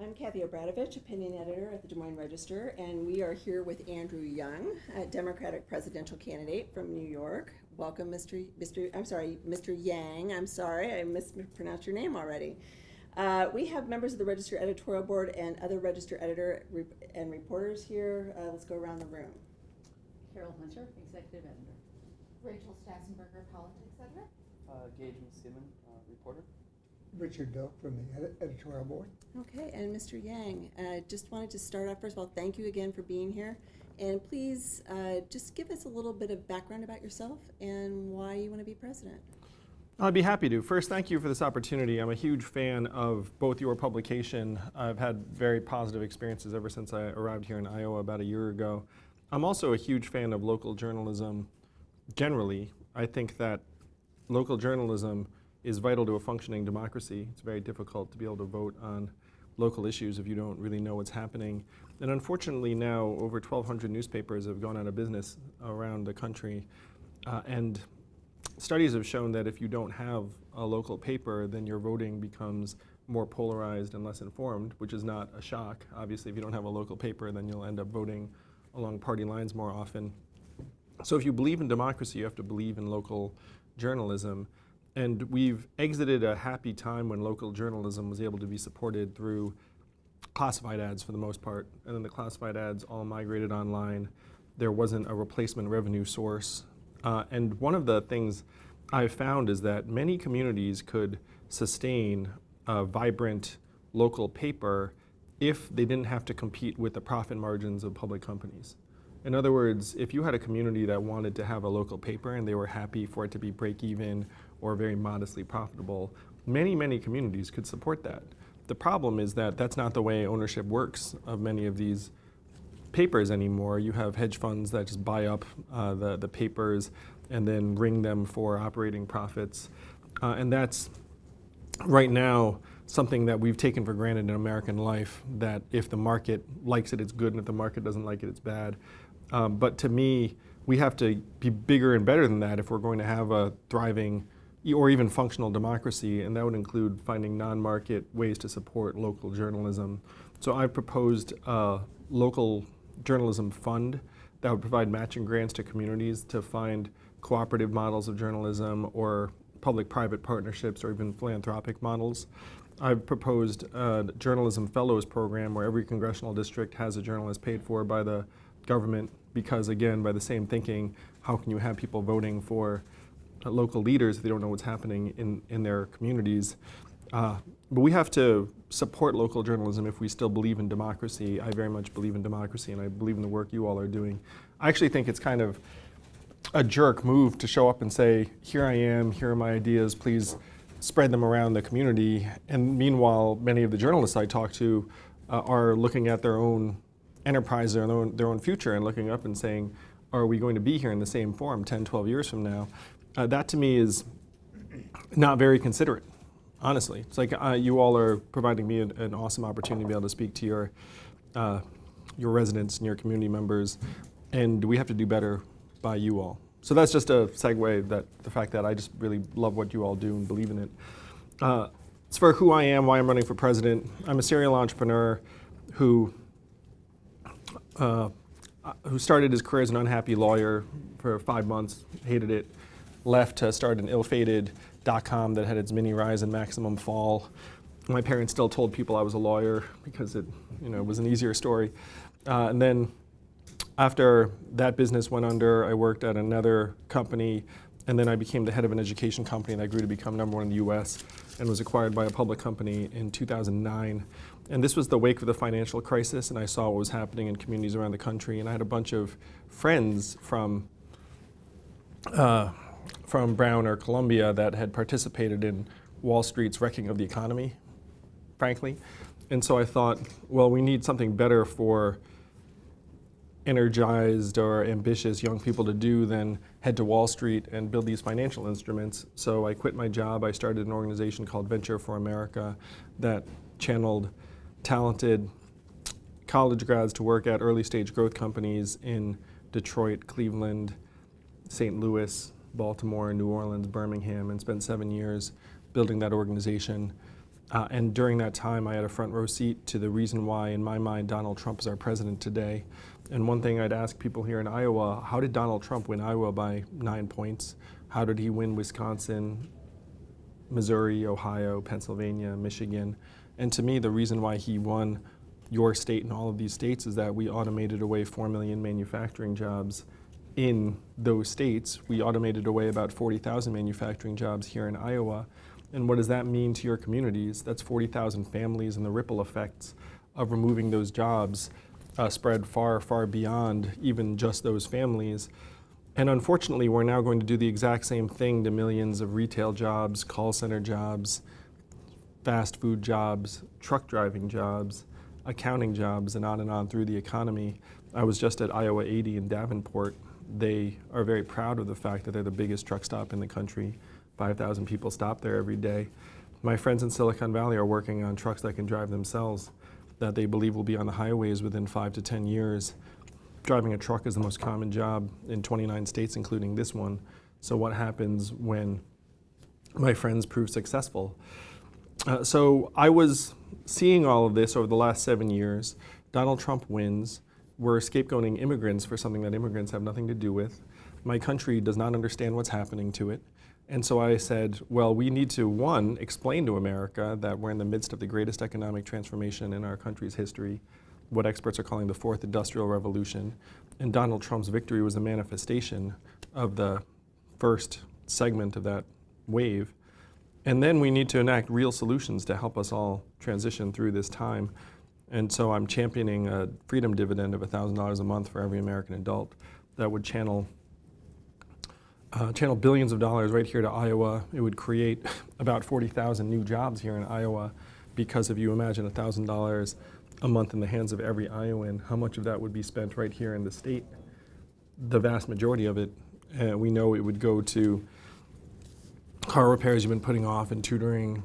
I'm Kathy Obradovich, opinion editor at the Des Moines Register, and we are here with Andrew Young, a Democratic presidential candidate from New York. Welcome, Mr. Yang. I'm sorry, I mispronounced your name already. We have members of the Register editorial board and other Register editor and reporters here. Let's go around the room. Carol Hunter, executive editor. Rachel Stassenberger, politics editor. Gage McSimmon, reporter. Richard Doak from the editorial board. Okay, and Mr. Yang, just wanted to start off, first of all, thank you again for being here. And please just give us a little bit of background about yourself and why you want to be president. I'd be happy to. First, thank you for this opportunity. I'm a huge fan of both your publication. I've had very positive experiences ever since I arrived here in Iowa about a year ago. I'm also a huge fan of local journalism generally. I think that local journalism is vital to a functioning democracy. It's very difficult to be able to vote on local issues if you don't really know what's happening. And unfortunately now, over 1,200 newspapers have gone out of business around the country. And studies have shown that if you don't have a local paper, then your voting becomes more polarized and less informed, which is not a shock. Obviously, if you don't have a local paper, then you'll end up voting along party lines more often. So if you believe in democracy, you have to believe in local journalism. And we've exited a happy time when local journalism was able to be supported through classified ads for the most part. And then the classified ads all migrated online. There wasn't a replacement revenue source. And one of the things I've found is that many communities could sustain a vibrant local paper if they didn't have to compete with the profit margins of public companies. In other words, if you had a community that wanted to have a local paper and they were happy for it to be break even or very modestly profitable, many communities could support that. The problem is that that's not the way ownership works of many of these papers anymore. You have hedge funds that just buy up the papers and then ring them for operating profits. And that's right now something that we've taken for granted in American life, that if the market likes it, it's good, and if the market doesn't like it, it's bad. But to me, we have to be bigger and better than that if we're going to have a thriving or even functional democracy, and that would include finding non-market ways to support local journalism. So I've proposed a local journalism fund that would provide matching grants to communities to find cooperative models of journalism or public-private partnerships or even philanthropic models. I've proposed a journalism fellows program where every congressional district has a journalist paid for by the government because, again, by the same thinking, how can you have people voting for local leaders if they don't know what's happening in their communities? But we have to support local journalism if we still believe in democracy. I very much believe in democracy, and I believe in the work you all are doing. I actually think it's kind of a jerk move to show up and say, here I am, here are my ideas, please spread them around the community. And meanwhile, many of the journalists I talk to are looking at their own enterprise, their own future, and looking up and saying, are we going to be here in the same forum 10, 12 years from now? That to me is not very considerate, honestly. It's like you all are providing me an awesome opportunity to be able to speak to your residents and your community members, and we have to do better by you all. So that's just a segue, that the fact that I just really love what you all do and believe in it. As for who I am, why I'm running for president, I'm a serial entrepreneur who started his career as an unhappy lawyer for 5 months, hated it, left to start an ill-fated .com that had its mini rise and maximum fall. My parents still told people I was a lawyer because it was an easier story. And then after that business went under, I worked at another company, and then I became the head of an education company that grew to become #1 in the US and was acquired by a public company in 2009. And this was the wake of the financial crisis, and I saw what was happening in communities around the country, and I had a bunch of friends from Brown or Columbia that had participated in Wall Street's wrecking of the economy, frankly. And so I thought, well, we need something better for energized or ambitious young people to do than head to Wall Street and build these financial instruments. So I quit my job. I started an organization called Venture for America that channeled talented college grads to work at early stage growth companies in Detroit, Cleveland, St. Louis, Baltimore, New Orleans, Birmingham, and spent 7 years building that organization. And during that time, I had a front row seat to the reason why, in my mind, Donald Trump is our president today. And one thing I'd ask people here in Iowa, how did Donald Trump win Iowa by 9 points? How did he win Wisconsin, Missouri, Ohio, Pennsylvania, Michigan? And to me, the reason why he won your state and all of these states is that we automated away 4 million manufacturing jobs in those states. We automated away about 40,000 manufacturing jobs here in Iowa. And what does that mean to your communities? That's 40,000 families, and the ripple effects of removing those jobs spread far, far beyond even just those families. And unfortunately, we're now going to do the exact same thing to millions of retail jobs, call center jobs, fast food jobs, truck driving jobs, accounting jobs, and on through the economy. I was just at Iowa 80 in Davenport. They are very proud of the fact that they're the biggest truck stop in the country. 5,000 people stop there every day. My friends in Silicon Valley are working on trucks that can drive themselves, that they believe will be on the highways within 5 to 10 years. Driving a truck is the most common job in 29 states, including this one. So what happens when my friends prove successful? So I was seeing all of this over the last 7 years. Donald Trump wins. We're scapegoating immigrants for something that immigrants have nothing to do with. My country does not understand what's happening to it. And so I said, well, we need to, one, explain to America that we're in the midst of the greatest economic transformation in our country's history, what experts are calling the fourth industrial revolution. And Donald Trump's victory was a manifestation of the first segment of that wave. And then we need to enact real solutions to help us all transition through this time. And so I'm championing a freedom dividend of $1,000 a month for every American adult that would channel billions of dollars right here to Iowa. It would create about 40,000 new jobs here in Iowa, because if you imagine $1,000 a month in the hands of every Iowan, how much of that would be spent right here in the state? The vast majority of it, we know it would go to car repairs you've been putting off, and tutoring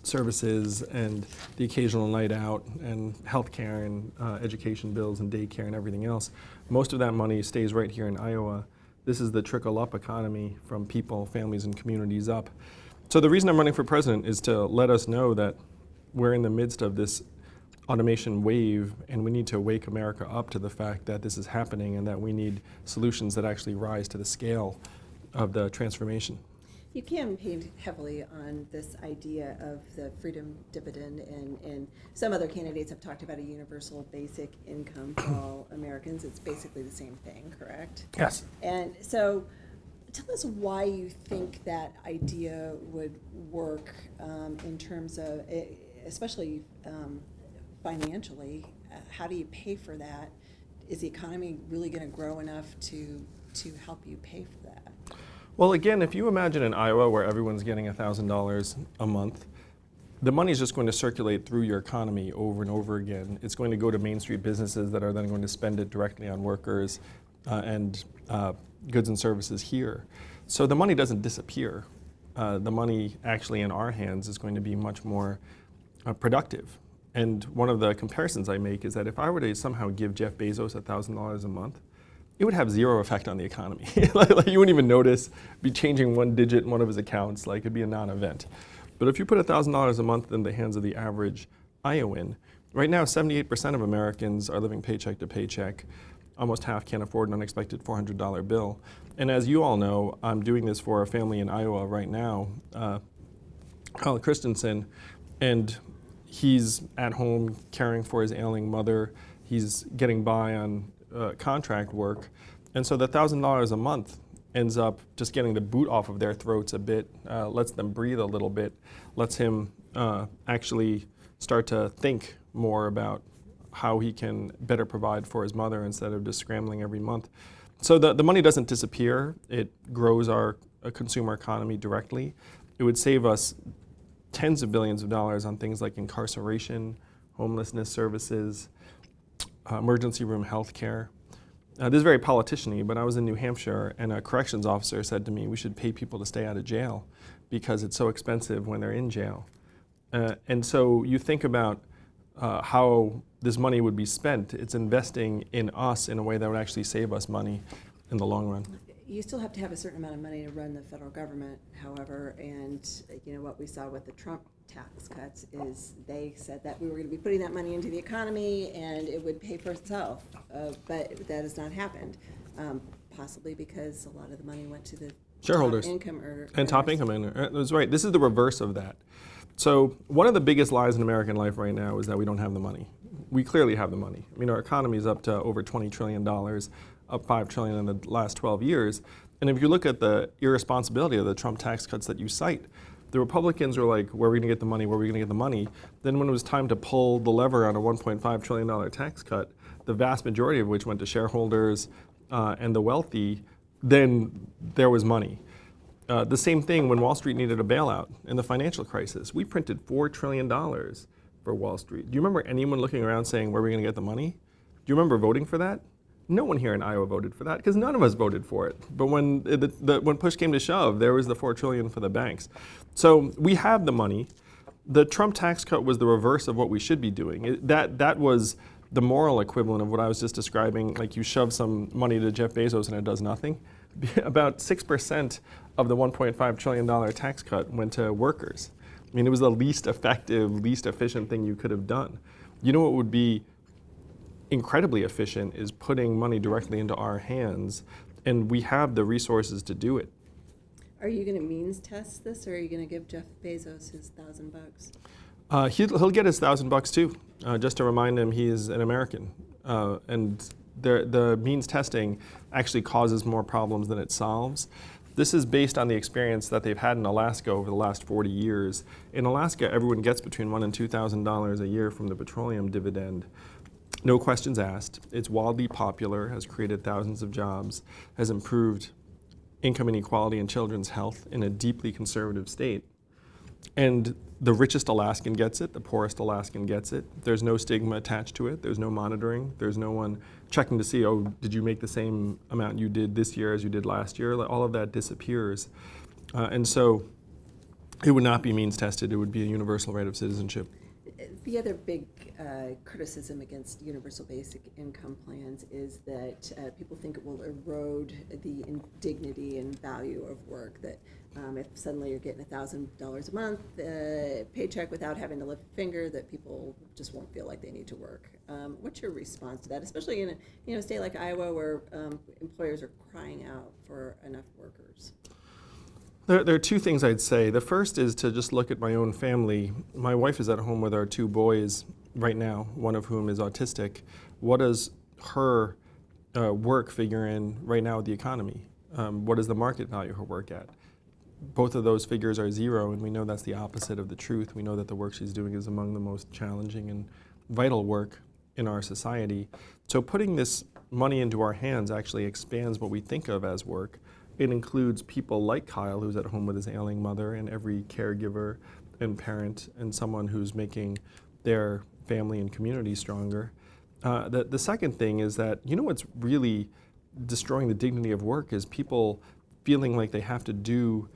services, and the occasional night out, and healthcare, and education bills, and daycare, and everything else. Most of that money stays right here in Iowa. This is the trickle-up economy from people, families, and communities up. So the reason I'm running for president is to let us know that we're in the midst of this automation wave, and we need to wake America up to the fact that this is happening, and that we need solutions that actually rise to the scale of the transformation. You campaigned heavily on this idea of the freedom dividend, and some other candidates have talked about a universal basic income for all Americans. It's basically the same thing, correct? Yes. And so tell us why you think that idea would work in terms of, especially financially. How do you pay for that? Is the economy really going to grow enough to help you pay for that? Well, again, if you imagine in Iowa where everyone's getting $1,000 a month, the money is just going to circulate through your economy over and over again. It's going to go to Main Street businesses that are then going to spend it directly on workers and goods and services here. So the money doesn't disappear. The money actually in our hands is going to be much more productive. And one of the comparisons I make is that if I were to somehow give Jeff Bezos $1,000 a month, it would have zero effect on the economy. like you wouldn't even notice, be changing one digit in one of his accounts, like it'd be a non-event. But if you put $1,000 a month in the hands of the average Iowan, right now 78% of Americans are living paycheck to paycheck. Almost half can't afford an unexpected $400 bill. And as you all know, I'm doing this for a family in Iowa right now, Carl Christensen, and he's at home caring for his ailing mother. He's getting by on contract work, and so the $1,000 a month ends up just getting the boot off of their throats a bit, lets them breathe a little bit, lets him actually start to think more about how he can better provide for his mother instead of just scrambling every month. So the money doesn't disappear. It grows our consumer economy directly. It would save us tens of billions of dollars on things like incarceration, homelessness services, emergency room health care. This is very politician-y, but I was in New Hampshire, and a corrections officer said to me, we should pay people to stay out of jail because it's so expensive when they're in jail. And so you think about how this money would be spent. It's investing in us in a way that would actually save us money in the long run. You still have to have a certain amount of money to run the federal government, however, and what we saw with the Trump tax cuts is they said that we were going to be putting that money into the economy and it would pay for itself, but that has not happened, possibly because a lot of the money went to the shareholders top income earners. and top income earners. That's right. This is the reverse of that. So one of the biggest lies in American life right now is that we don't have the money. We clearly have the money. I mean, our economy is up to over $20 trillion, up $5 trillion in the last 12 years. And if you look at the irresponsibility of the Trump tax cuts that you cite, the Republicans were like, where are we going to get the money? Where are we going to get the money? Then when it was time to pull the lever on a $1.5 trillion tax cut, the vast majority of which went to shareholders and the wealthy, then there was money. The same thing when Wall Street needed a bailout in the financial crisis. We printed $4 trillion for Wall Street. Do you remember anyone looking around saying, where are we going to get the money? Do you remember voting for that? No one here in Iowa voted for that because none of us voted for it. But when when push came to shove, there was the $4 trillion for the banks. So we have the money. The Trump tax cut was the reverse of what we should be doing. That was the moral equivalent of what I was just describing. Like you shove some money to Jeff Bezos and it does nothing. About 6% of the $1.5 trillion tax cut went to workers. I mean, it was the least effective, least efficient thing you could have done. You know what would be incredibly efficient is putting money directly into our hands, and we have the resources to do it. Are you going to means test this, or are you going to give Jeff Bezos his $1,000? He'll get his $1,000 too. Just to remind him, he is an American, and the means testing actually causes more problems than it solves. This is based on the experience that they've had in Alaska over the last 40 years. In Alaska, everyone gets between $1,000 and $2,000 a year from the petroleum dividend. No questions asked. It's wildly popular, has created thousands of jobs, has improved income inequality and children's health in a deeply conservative state. And the richest Alaskan gets it, the poorest Alaskan gets it. There's no stigma attached to it. There's no monitoring. There's no one checking to see, oh, did you make the same amount you did this year as you did last year? All of that disappears. And so it would not be means tested. It would be a universal right of citizenship. The other big criticism against universal basic income plans is that people think it will erode the dignity and value of work, that if suddenly you're getting $1,000 a month paycheck without having to lift a finger, that people just won't feel like they need to work. What's your response to that, especially in a state like Iowa where employers are crying out for enough workers? There are two things I'd say. The first is to just look at my own family. My wife is at home with our two boys right now, one of whom is autistic. What does her work figure in right now with the economy? What is the market value of her work at? Both of those figures are zero, and we know that's the opposite of the truth. We know that the work she's doing is among the most challenging and vital work in our society. So putting this money into our hands actually expands what we think of as work. It includes people like Kyle, who's at home with his ailing mother, and every caregiver and parent and someone who's making their family and community stronger. The second thing is that, what's really destroying the dignity of work is people feeling like they have to do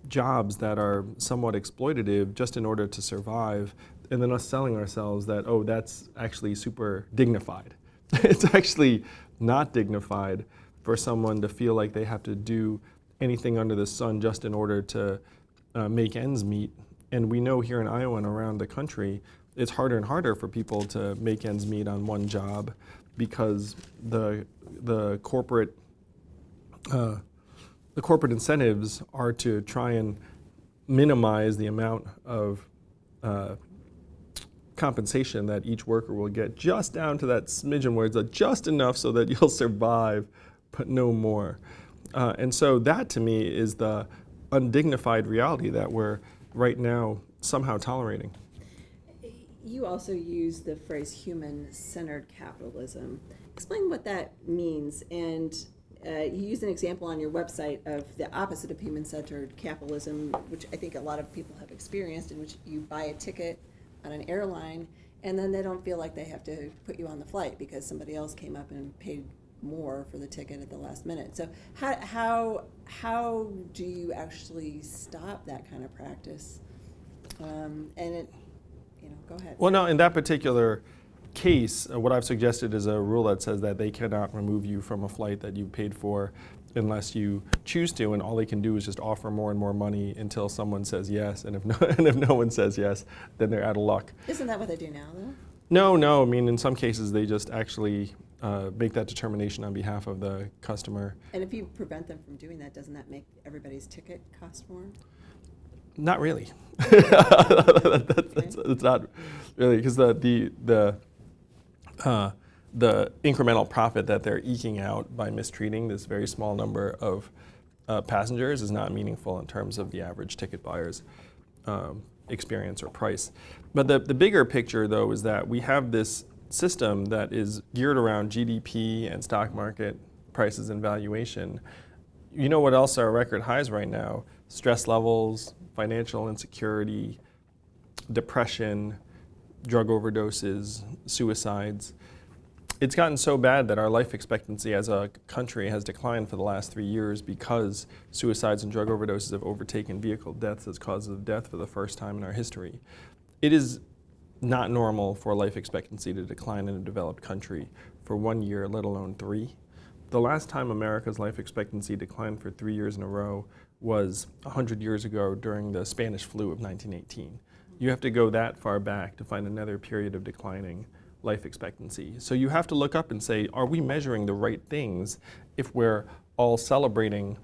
jobs that are somewhat exploitative just in order to survive, and then us selling ourselves that, oh, that's actually super dignified. It's actually not dignified for someone to feel like they have to do anything under the sun just in order to make ends meet. And we know here in Iowa and around the country, it's harder and harder for people to make ends meet on one job because the corporate incentives are to try and minimize the amount of compensation that each worker will get, just down to that smidgen where it's just enough so that you'll survive, but no more. And so that to me is the undignified reality that we're right now somehow tolerating. You also use the phrase human-centered capitalism. Explain what that means, and you use an example on your website of the opposite of human-centered capitalism, which I think a lot of people have experienced, in which you buy a ticket on an airline and then they don't feel like they have to put you on the flight because somebody else came up and paid more for the ticket at the last minute. So how do you actually stop that kind of practice? Go ahead. Well, no, in that particular case, what I've suggested is a rule that says that they cannot remove you from a flight that you paid for unless you choose to, and all they can do is just offer more and more money until someone says yes, and if no one says yes, then they're out of luck. Isn't that what they do now, though? No, I mean, in some cases, they just actually make that determination on behalf of the customer. And if you prevent them from doing that, doesn't that make everybody's ticket cost more? Not really. That's not really, because the incremental profit that they're eking out by mistreating this very small number of passengers is not meaningful in terms of the average ticket buyer's experience or price. But the bigger picture, though, is that we have this system that is geared around GDP and stock market prices and valuation. You know what else are record highs right now? Stress levels, financial insecurity, depression, drug overdoses, suicides. It's gotten so bad that our life expectancy as a country has declined for the last 3 years because suicides and drug overdoses have overtaken vehicle deaths as causes of death for the first time in our history. It is not normal for life expectancy to decline in a developed country for 1 year, let alone 3. The last time America's life expectancy declined for 3 years in a row was 100 years ago during the Spanish flu of 1918. You have to go that far back to find another period of declining life expectancy. So you have to look up and say, are we measuring the right things if we're all celebrating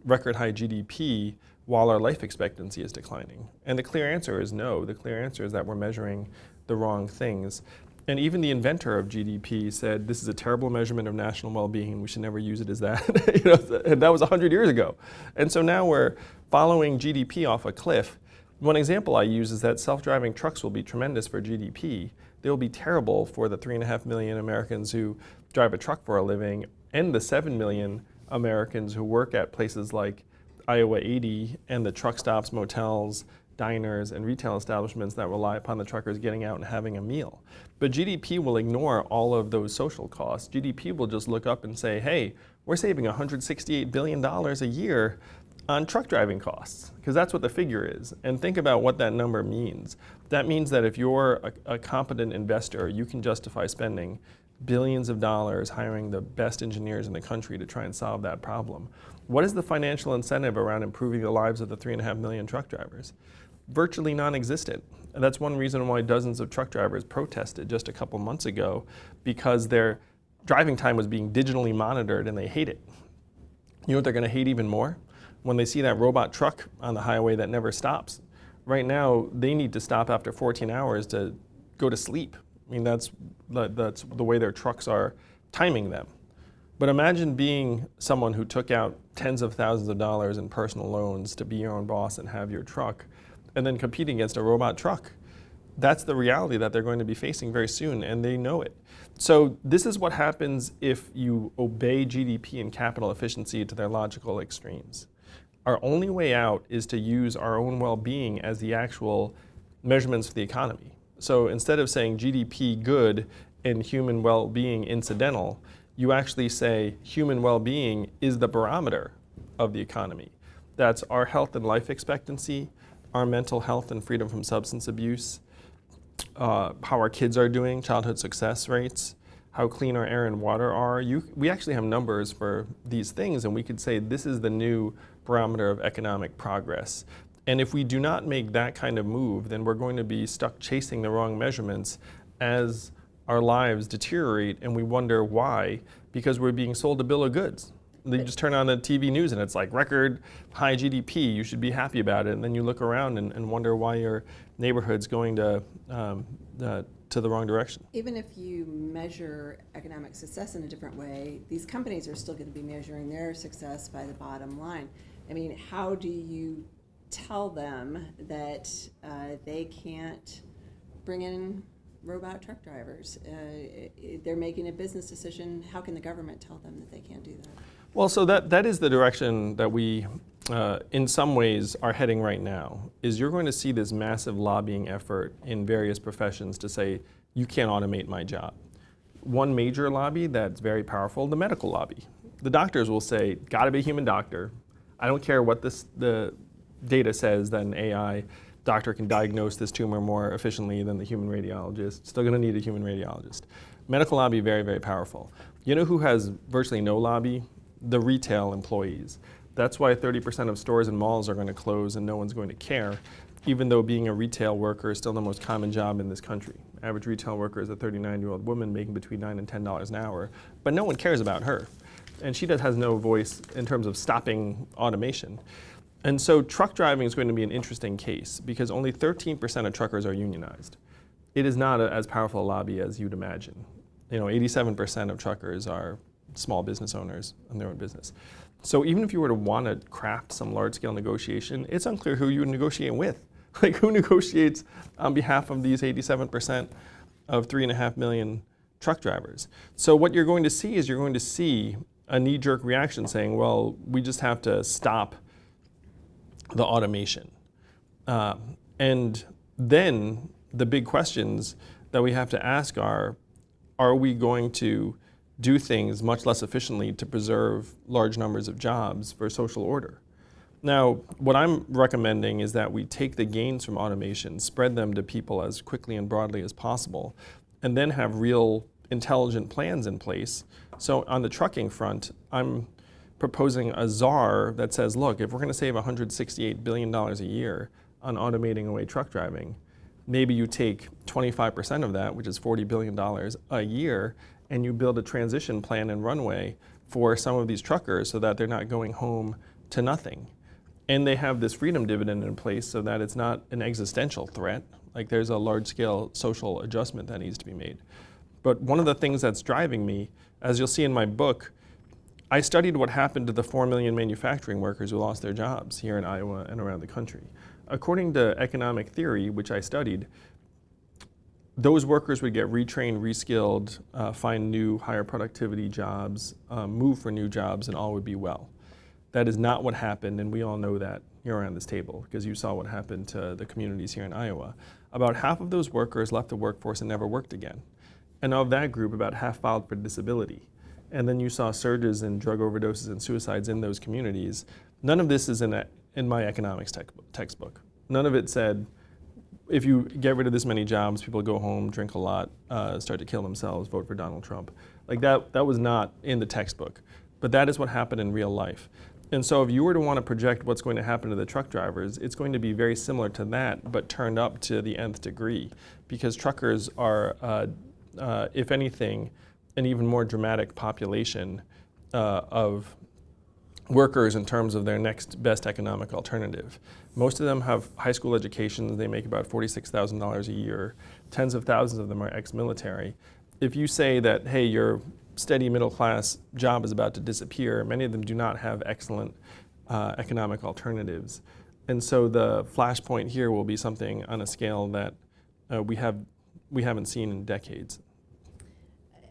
record high GDP while our life expectancy is declining? And the clear answer is no. The clear answer is that we're measuring the wrong things. And even the inventor of GDP said, this is a terrible measurement of national well-being, we should never use it as that. And that was 100 years ago. And so now we're following GDP off a cliff. One example I use is that self-driving trucks will be tremendous for GDP. They will be terrible for the 3.5 million Americans who drive a truck for a living and the 7 million Americans who work at places like Iowa 80 and the truck stops, motels, diners, and retail establishments that rely upon the truckers getting out and having a meal. But GDP will ignore all of those social costs. GDP will just look up and say, hey, we're saving $168 billion a year on truck driving costs, because that's what the figure is. And think about what that number means. That means that if you're a competent investor, you can justify spending billions of dollars hiring the best engineers in the country to try and solve that problem. What is the financial incentive around improving the lives of the 3.5 million truck drivers? Virtually non-existent. And that's one reason why dozens of truck drivers protested just a couple months ago, because their driving time was being digitally monitored and they hate it. You know what they're going to hate even more? When they see that robot truck on the highway that never stops. Right now, they need to stop after 14 hours to go to sleep. I mean, that's the way their trucks are timing them. But imagine being someone who took out tens of thousands of dollars in personal loans to be your own boss and have your truck, and then competing against a robot truck. That's the reality that they're going to be facing very soon, and they know it. So this is what happens if you obey GDP and capital efficiency to their logical extremes. Our only way out is to use our own well-being as the actual measurements for the economy. So instead of saying GDP good and human well-being incidental, you actually say human well-being is the barometer of the economy. That's our health and life expectancy, our mental health and freedom from substance abuse, how our kids are doing, childhood success rates, how clean our air and water are. We actually have numbers for these things, and we could say this is the new barometer of economic progress. And if we do not make that kind of move, then we're going to be stuck chasing the wrong measurements as our lives deteriorate, and we wonder why, because we're being sold a bill of goods. You just turn on the TV news and it's like record high GDP, you should be happy about it, and then you look around and wonder why your neighborhood's going to the wrong direction. Even if you measure economic success in a different way, these companies are still going to be measuring their success by the bottom line. I mean, how do you tell them that they can't bring in robot truck drivers? They're making a business decision. How can the government tell them that they can't do that? Well, so that is the direction that we, in some ways, are heading right now, is you're going to see this massive lobbying effort in various professions to say, you can't automate my job. One major lobby that's very powerful, the medical lobby. The doctors will say, gotta be a human doctor. I don't care what the data says that an AI doctor can diagnose this tumor more efficiently than the human radiologist. Still gonna need a human radiologist. Medical lobby, very, very powerful. You know who has virtually no lobby? the retail employees. That's why 30% of stores and malls are going to close and no one's going to care, even though being a retail worker is still the most common job in this country. Average retail worker is a 39-year-old woman making between $9 and $10 an hour, but no one cares about her. And she has no voice in terms of stopping automation. And so truck driving is going to be an interesting case because only 13% of truckers are unionized. It is not as powerful a lobby as you'd imagine. 87% of truckers are small business owners in their own business. So even if you were to want to craft some large-scale negotiation, it's unclear who you would negotiate with. Like, who negotiates on behalf of these 87% of 3.5 million truck drivers? So what you're going to see is you're going to see a knee-jerk reaction saying, well, we just have to stop the automation. And then the big questions that we have to ask are we going to do things much less efficiently to preserve large numbers of jobs for social order? Now, what I'm recommending is that we take the gains from automation, spread them to people as quickly and broadly as possible, and then have real intelligent plans in place. So on the trucking front, I'm proposing a czar that says, look, if we're going to save $168 billion a year on automating away truck driving, maybe you take 25% of that, which is $40 billion a year, and you build a transition plan and runway for some of these truckers so that they're not going home to nothing. And they have this freedom dividend in place so that it's not an existential threat. Like, there's a large-scale social adjustment that needs to be made. But one of the things that's driving me, as you'll see in my book, I studied what happened to the 4 million manufacturing workers who lost their jobs here in Iowa and around the country. According to economic theory, which I studied, those workers would get retrained, reskilled, find new higher productivity jobs, move for new jobs, and all would be well. That is not what happened, and we all know that here around this table because you saw what happened to the communities here in Iowa. About half of those workers left the workforce and never worked again. And of that group, about half filed for disability. And then you saw surges in drug overdoses and suicides in those communities. None of this is in my economics textbook. None of it said, if you get rid of this many jobs, people go home, drink a lot, start to kill themselves, vote for Donald Trump. Like, that was not in the textbook. But that is what happened in real life. And so if you were to want to project what's going to happen to the truck drivers, it's going to be very similar to that, but turned up to the nth degree. Because truckers are, if anything, an even more dramatic population of workers in terms of their next best economic alternative. Most of them have high school educations. They make about $46,000 a year. Tens of thousands of them are ex-military. If you say that, hey, your steady middle class job is about to disappear, many of them do not have excellent economic alternatives. And so the flashpoint here will be something on a scale that we haven't seen in decades.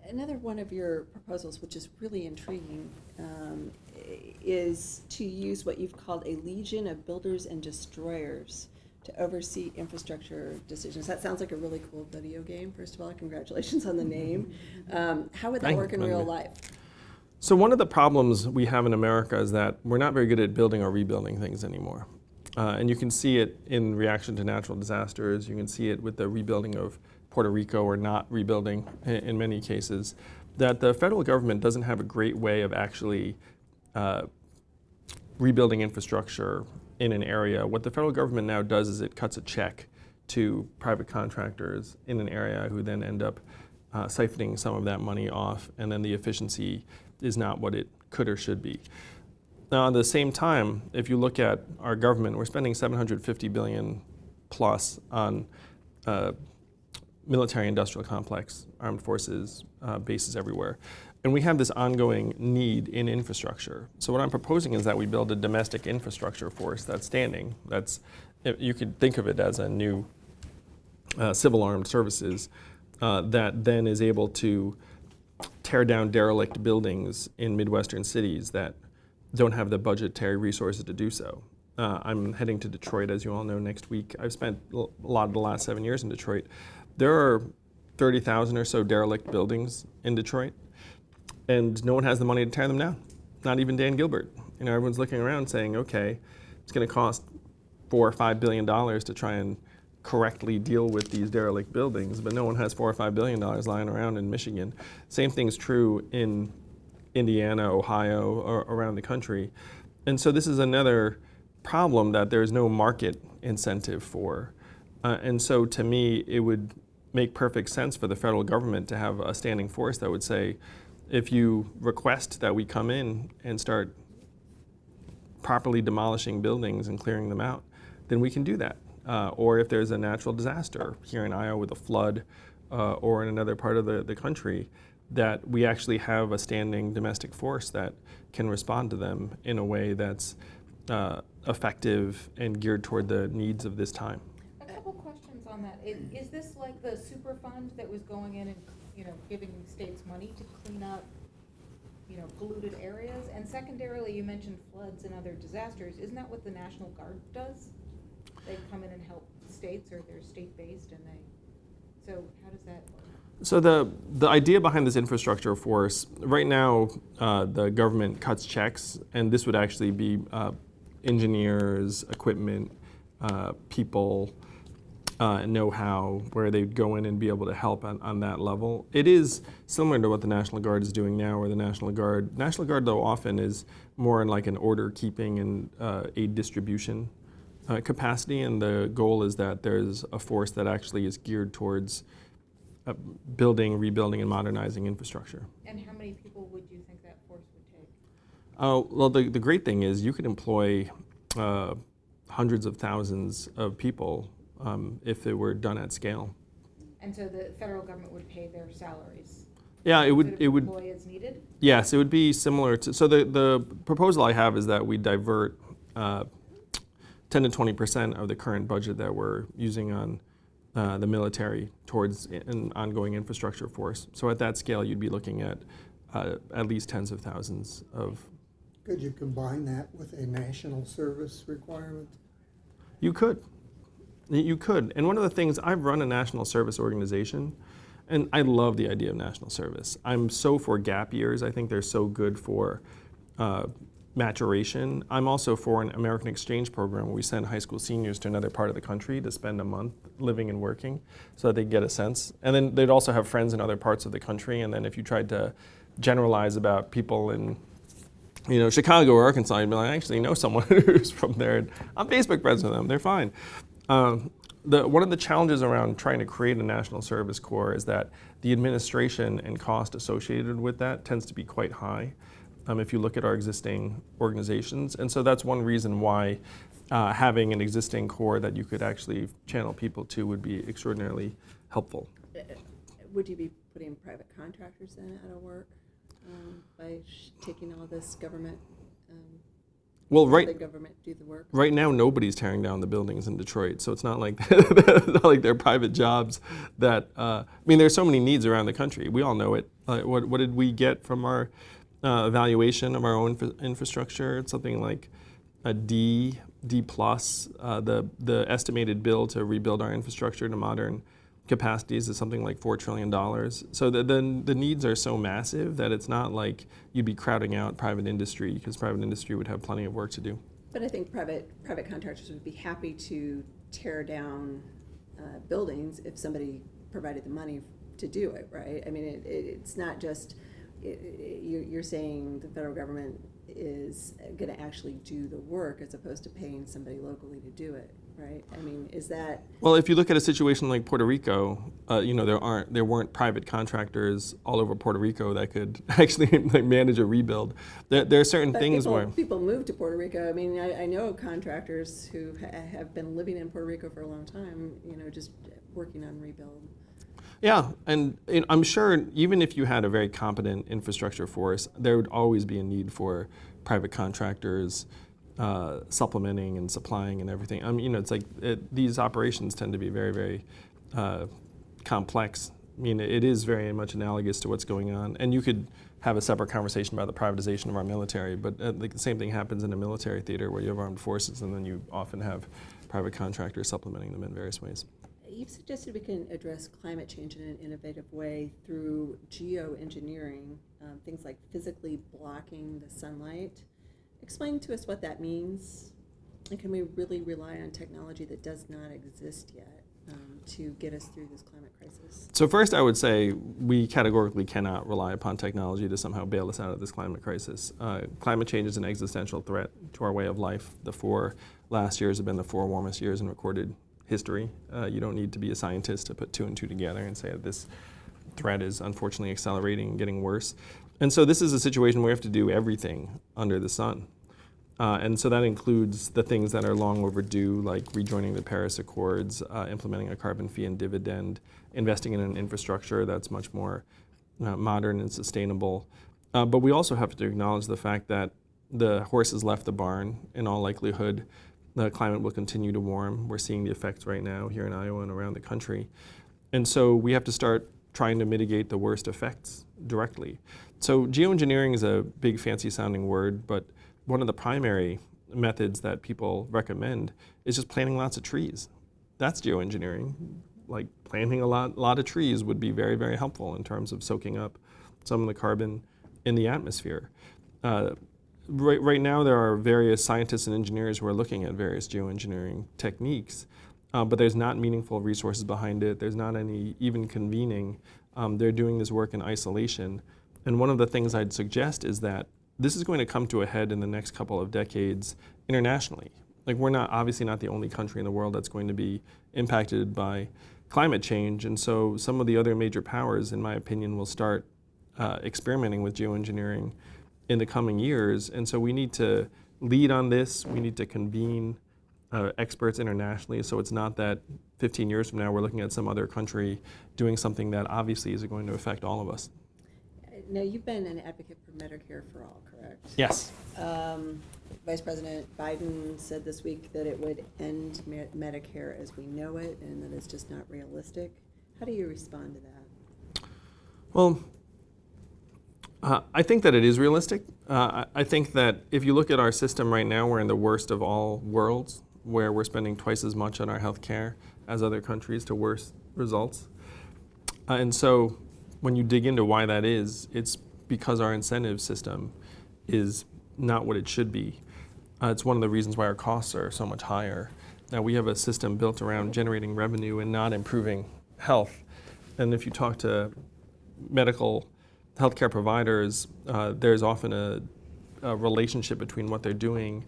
Another one of your proposals, which is really intriguing, is to use what you've called a legion of builders and destroyers to oversee infrastructure decisions. That sounds like a really cool video game, first of all. Congratulations on the name. How would that work in real life? So one of the problems we have in America is that we're not very good at building or rebuilding things anymore. And you can see it in reaction to natural disasters. You can see it with the rebuilding of Puerto Rico, or not rebuilding in many cases, that the federal government doesn't have a great way of actually rebuilding infrastructure in an area. What the federal government now does is it cuts a check to private contractors in an area who then end up siphoning some of that money off, and then the efficiency is not what it could or should be. Now, at the same time, if you look at our government, we're spending $750 billion plus on military industrial complex, armed forces, bases everywhere. And we have this ongoing need in infrastructure. So what I'm proposing is that we build a domestic infrastructure force that's standing. You could think of it as a new civil armed services that then is able to tear down derelict buildings in Midwestern cities that don't have the budgetary resources to do so. I'm heading to Detroit, as you all know, next week. I've spent a lot of the last 7 years in Detroit. There are 30,000 or so derelict buildings in Detroit, and no one has the money to tear them down, not even Dan Gilbert. Everyone's looking around saying, okay, it's going to cost $4 or $5 billion to try and correctly deal with these derelict buildings, but no one has $4 or $5 billion lying around in Michigan. Same thing's true in Indiana, Ohio, or around the country. And so this is another problem that there's no market incentive for. And so to me, it would make perfect sense for the federal government to have a standing force that would say, if you request that we come in and start properly demolishing buildings and clearing them out, then we can do that. Or if there's a natural disaster here in Iowa with a flood or in another part of the country, that we actually have a standing domestic force that can respond to them in a way that's effective and geared toward the needs of this time. A couple questions on that. Is this like the super fund that was going in and, giving states money to clean up, polluted areas? And secondarily, you mentioned floods and other disasters. Isn't that what the National Guard does? They come in and help states, or they're state-based, and so how does that work? So the idea behind this infrastructure force, right now the government cuts checks, and this would actually be engineers, equipment, people, know-how, where they'd go in and be able to help on that level. It is similar to what the National Guard is doing now, where the National Guard though often is more in like an order keeping and aid distribution capacity, and the goal is that there's a force that actually is geared towards building, rebuilding, and modernizing infrastructure. And how many people would you think that force would take? Well, the great thing is you could employ hundreds of thousands of people if it were done at scale. And so the federal government would pay their salaries? Yeah, it would. Sort of employ as needed? Yes, it would be similar to. So the proposal I have is that we divert 10 to 20% of the current budget that we're using on the military towards an ongoing infrastructure force. So at that scale, you'd be looking at least tens of thousands of. Could you combine that with a national service requirement? You could. You could. And one of the things, I've run a national service organization, and I love the idea of national service. I'm so for gap years. I think they're so good for maturation. I'm also for an American exchange program where we send high school seniors to another part of the country to spend a month living and working so that they get a sense. And then they'd also have friends in other parts of the country. And then if you tried to generalize about people in Chicago or Arkansas, you'd be like, I actually know someone who's from there. And I'm Facebook friends with them. They're fine. One of the challenges around trying to create a national service corps is that the administration and cost associated with that tends to be quite high if you look at our existing organizations. And so that's one reason why having an existing corps that you could actually channel people to would be extraordinarily helpful. Would you be putting private contractors then out of work by taking all this government? Well, the government do the work. Right now, nobody's tearing down the buildings in Detroit, so it's not like it's not like they're private jobs. That there's so many needs around the country. We all know it. What did we get from our evaluation of our own infrastructure? It's something like a D plus. The estimated bill to rebuild our infrastructure to modern capacities is something like $4 trillion. So the needs are so massive that it's not like you'd be crowding out private industry, because private industry would have plenty of work to do. But I think private contractors would be happy to tear down buildings if somebody provided the money to do it, right? I mean, it's not just, you're saying the federal government is going to actually do the work as opposed to paying somebody locally to do it, right? I mean, is that... Well, if you look at a situation like Puerto Rico, there weren't private contractors all over Puerto Rico that could actually manage a rebuild. There are certain things where... People move to Puerto Rico. I mean, I know contractors who have been living in Puerto Rico for a long time, just working on rebuild. Yeah, and I'm sure even if you had a very competent infrastructure force, there would always be a need for private contractors supplementing and supplying and everything. I mean, it's like these operations tend to be very, very complex. I mean, it is very much analogous to what's going on. And you could have a separate conversation about the privatization of our military, but the same thing happens in a military theater where you have armed forces, and then you often have private contractors supplementing them in various ways. You've suggested we can address climate change in an innovative way through geoengineering, things like physically blocking the sunlight. Explain to us what that means, and can we really rely on technology that does not exist yet? to get us through this climate crisis? So first, I would say we categorically cannot rely upon technology to somehow bail us out of this climate crisis. Climate change is an existential threat to our way of life. The 4 last years have been the 4 warmest years in recorded history. You don't need to be a scientist to put 2 and 2 together and say that this threat is unfortunately accelerating and getting worse. And so this is a situation where we have to do everything under the sun. And so that includes the things that are long overdue, like rejoining the Paris Accords, implementing a carbon fee and dividend, investing in an infrastructure that's much more modern and sustainable. But we also have to acknowledge the fact that the horse has left the barn. In all likelihood, the climate will continue to warm. We're seeing the effects right now here in Iowa and around the country. And so we have to start trying to mitigate the worst effects directly. So geoengineering is a big fancy sounding word, but one of the primary methods that people recommend is just planting lots of trees. That's geoengineering. Like planting a lot of trees would be very, very helpful in terms of soaking up some of the carbon in the atmosphere. Right now there are various scientists and engineers who are looking at various geoengineering techniques, but there's not meaningful resources behind it. There's not any even convening. They're doing this work in isolation. And one of the things I'd suggest is that this is going to come to a head in the next couple of decades internationally. Like we're obviously not the only country in the world that's going to be impacted by climate change. And so some of the other major powers, in my opinion, will start experimenting with geoengineering in the coming years. And so we need to lead on this. We need to convene experts internationally. So it's not that 15 years from now we're looking at some other country doing something that obviously is going to affect all of us. Now, you've been an advocate for Medicare for all, correct? Yes. Vice President Biden said this week that it would end Medicare as we know it and that it's just not realistic. How do you respond to that? Well, I think that it is realistic. I think that if you look at our system right now, we're in the worst of all worlds, where we're spending twice as much on our health care as other countries to worse results. And so when you dig into why that is, it's because our incentive system is not what it should be. It's one of the reasons why our costs are so much higher. Now we have a system built around generating revenue and not improving health. And if you talk to medical healthcare providers, there's often a relationship between what they're doing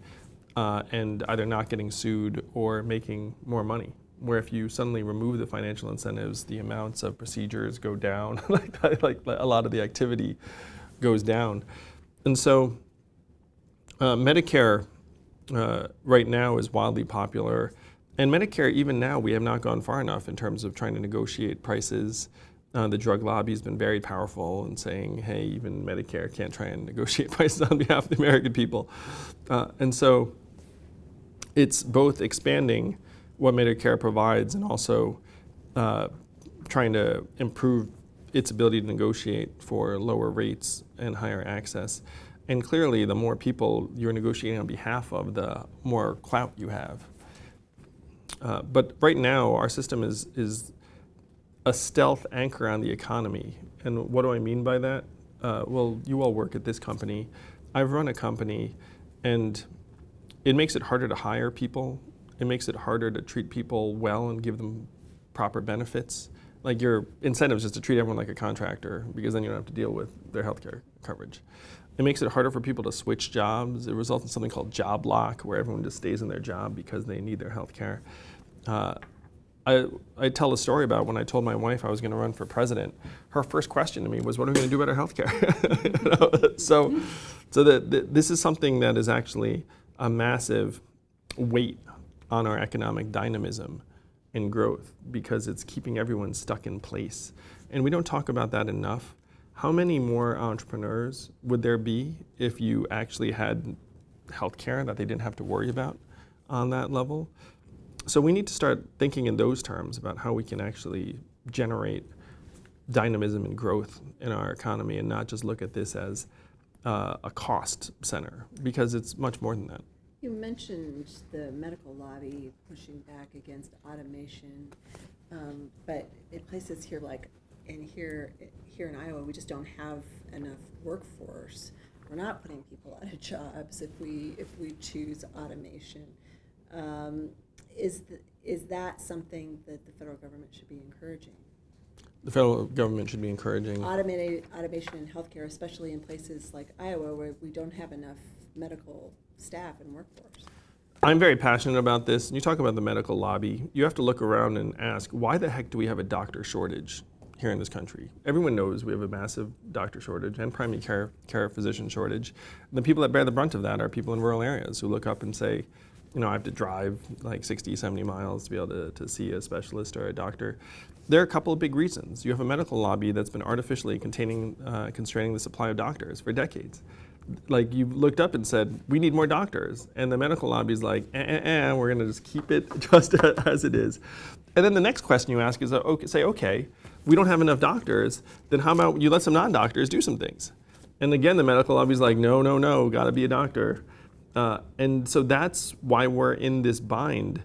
and either not getting sued or making more money. Where if you suddenly remove the financial incentives, the amounts of procedures go down, like a lot of the activity goes down. And so Medicare right now is wildly popular. And Medicare, even now, we have not gone far enough in terms of trying to negotiate prices. The drug lobby has been very powerful in saying, hey, even Medicare can't try and negotiate prices on behalf of the American people. And so it's both expanding what Medicare provides and also trying to improve its ability to negotiate for lower rates and higher access. And clearly, the more people you're negotiating on behalf of, the more clout you have. But right now, our system is a stealth anchor on the economy. And what do I mean by that? Well, you all work at this company. I've run a company, and it makes it harder to hire people. It makes it harder to treat people well and give them proper benefits. Like your incentive is just to treat everyone like a contractor, because then you don't have to deal with their healthcare coverage. It makes it harder for people to switch jobs. It results in something called job lock, where everyone just stays in their job because they need their healthcare. I tell a story about when I told my wife I was going to run for president. Her first question to me was, "What are we going to do about our healthcare?" So this is something that is actually a massive weight on our economic dynamism and growth, because it's keeping everyone stuck in place. And we don't talk about that enough. How many more entrepreneurs would there be if you actually had healthcare that they didn't have to worry about on that level? So we need to start thinking in those terms about how we can actually generate dynamism and growth in our economy, and not just look at this as a cost center, because it's much more than that. You mentioned the medical lobby pushing back against automation, but in places here like here in Iowa, we just don't have enough workforce. We're not putting people out of jobs if we choose automation. is that something that the federal government should be encouraging? The federal government should be encouraging. Automation in healthcare, especially in places like Iowa where we don't have enough medical staff and workforce. I'm very passionate about this. And you talk about the medical lobby. You have to look around and ask, why the heck do we have a doctor shortage here in this country? Everyone knows we have a massive doctor shortage and primary care physician shortage. And the people that bear the brunt of that are people in rural areas who look up and say, you know, I have to drive like 60, 70 miles to be able to see a specialist or a doctor. There are a couple of big reasons. You have a medical lobby that's been artificially constraining the supply of doctors for decades. Like, you looked up and said, we need more doctors. And the medical lobby's like, we're gonna just keep it just as it is. And then the next question you ask is, okay, we don't have enough doctors, then how about you let some non-doctors do some things? And again, the medical lobby's like, no, gotta be a doctor. And so that's why we're in this bind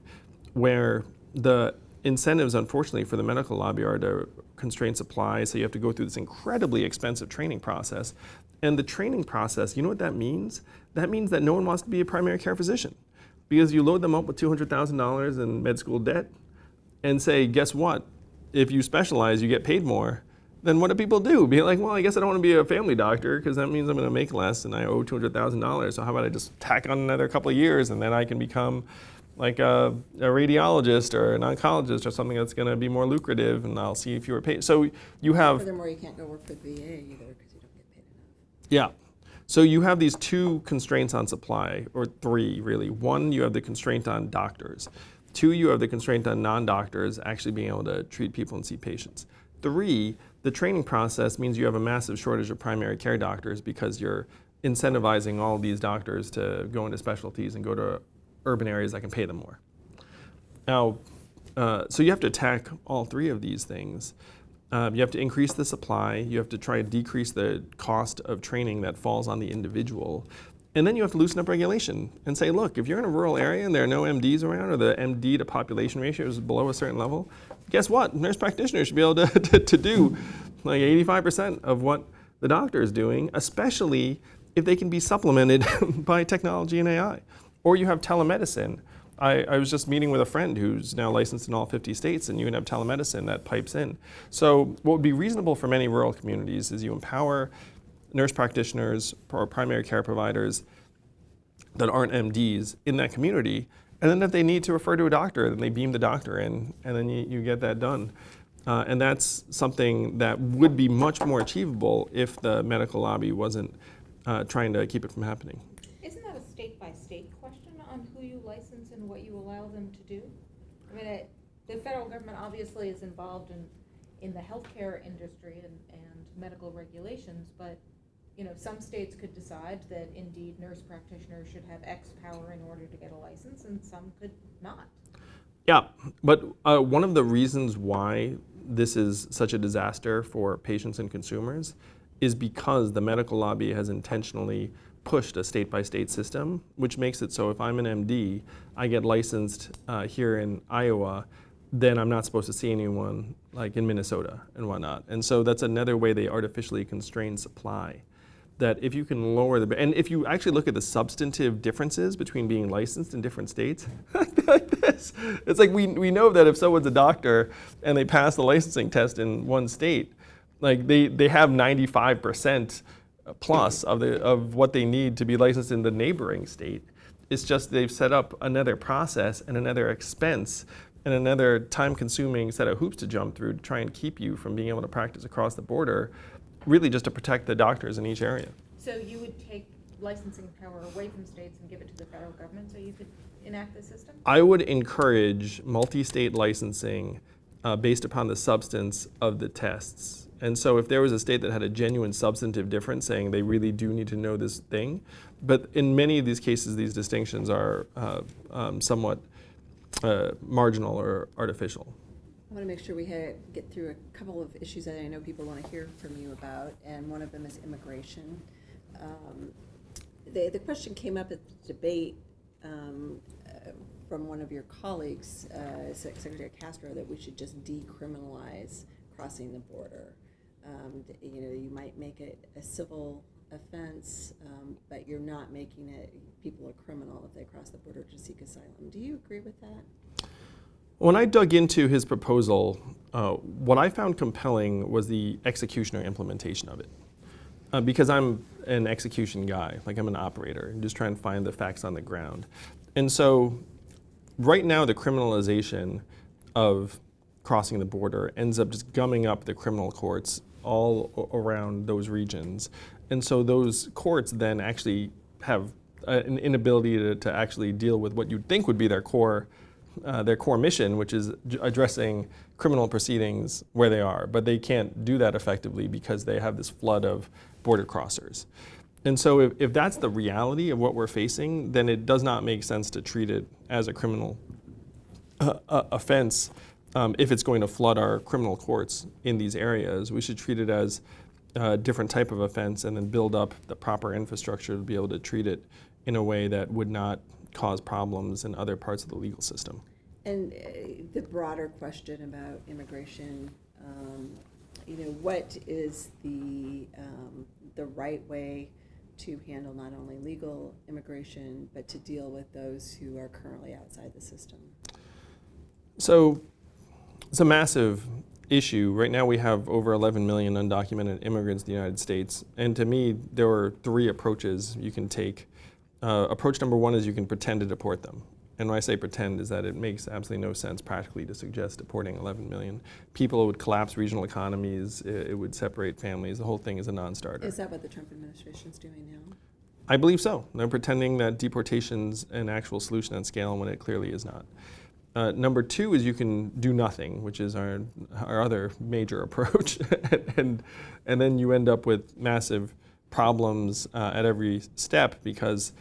where the incentives, unfortunately, for the medical lobby are to constrain supply, so you have to go through this incredibly expensive training process. And the training process, you know what that means? That means that no one wants to be a primary care physician, because you load them up with $200,000 in med school debt and say, guess what? If you specialize, you get paid more. Then what do people do? Be like, well, I guess I don't want to be a family doctor because that means I'm going to make less and I owe $200,000. So how about I just tack on another couple of years and then I can become like a radiologist or an oncologist or something that's going to be more lucrative, and I'll see if you were paid. So you have... Furthermore, you can't go work for the VA either because you don't get paid enough. Yeah. So you have these two constraints on supply, or three really. One, you have the constraint on doctors. Two, you have the constraint on non-doctors actually being able to treat people and see patients. Three, the training process means you have a massive shortage of primary care doctors because you're incentivizing all these doctors to go into specialties and go to urban areas that can pay them more. Now, so you have to attack all three of these things. You have to increase the supply, you have to try to decrease the cost of training that falls on the individual, and then you have to loosen up regulation and say, look, if you're in a rural area and there are no MDs around, or the MD to population ratio is below a certain level, guess what? Nurse practitioners should be able to do like 85% of what the doctor is doing, especially if they can be supplemented by technology and AI. Or you have telemedicine. I was just meeting with a friend who's now licensed in all 50 states, and you can have telemedicine that pipes in. So what would be reasonable for many rural communities is you empower nurse practitioners or primary care providers that aren't MDs in that community, and then if they need to refer to a doctor, then they beam the doctor in, and then you get that done. And that's something that would be much more achievable if the medical lobby wasn't trying to keep it from happening. Isn't that a state-by-state question on who you license and what you allow them to do? I mean, the federal government obviously is involved in the healthcare industry and medical regulations, but you know, some states could decide that indeed nurse practitioners should have X power in order to get a license, and some could not. Yeah, but one of the reasons why this is such a disaster for patients and consumers is because the medical lobby has intentionally pushed a state-by-state system, which makes it so if I'm an MD, I get licensed here in Iowa, then I'm not supposed to see anyone like in Minnesota and whatnot. And so that's another way they artificially constrain supply. That if you can lower and if you actually look at the substantive differences between being licensed in different states, like this, it's like we know that if someone's a doctor and they pass the licensing test in one state, like they have 95% plus of what they need to be licensed in the neighboring state. It's just they've set up another process and another expense and another time-consuming set of hoops to jump through to try and keep you from being able to practice across the border, really just to protect the doctors in each area. So you would take licensing power away from states and give it to the federal government so you could enact the system? I would encourage multi-state licensing based upon the substance of the tests. And so if there was a state that had a genuine substantive difference saying they really do need to know this thing, but in many of these cases these distinctions are somewhat marginal or artificial. I want to make sure we get through a couple of issues that I know people want to hear from you about, and one of them is immigration. The question came up at the debate from one of your colleagues, Secretary Castro, that we should just decriminalize crossing the border. You know, you might make it a civil offense, but you're not making it people a criminal if they cross the border to seek asylum. Do you agree with that? When I dug into his proposal, what I found compelling was the execution or implementation of it. Because I'm an execution guy, like I'm an operator, and just trying to find the facts on the ground. And so right now the criminalization of crossing the border ends up just gumming up the criminal courts all around those regions. And so those courts then actually have an inability to actually deal with what you'd think would be their core mission, which is addressing criminal proceedings where they are. But they can't do that effectively because they have this flood of border crossers. And so if that's the reality of what we're facing, then it does not make sense to treat it as a criminal offense if it's going to flood our criminal courts in these areas. We should treat it as a different type of offense and then build up the proper infrastructure to be able to treat it in a way that would not cause problems in other parts of the legal system. And the broader question about immigration, what is the right way to handle not only legal immigration, but to deal with those who are currently outside the system? So it's a massive issue. Right now we have over 11 million undocumented immigrants in the United States. And to me, there are three approaches you can take. Approach number one is you can pretend to deport them. And when I say pretend, is that it makes absolutely no sense practically to suggest deporting 11 million people. It would collapse regional economies. It would separate families. The whole thing is a non-starter. Is that what the Trump administration is doing now? I believe so. They're pretending that deportation's an actual solution on scale when it clearly is not. Number two is you can do nothing, which is our other major approach. and then you end up with massive problems at every step because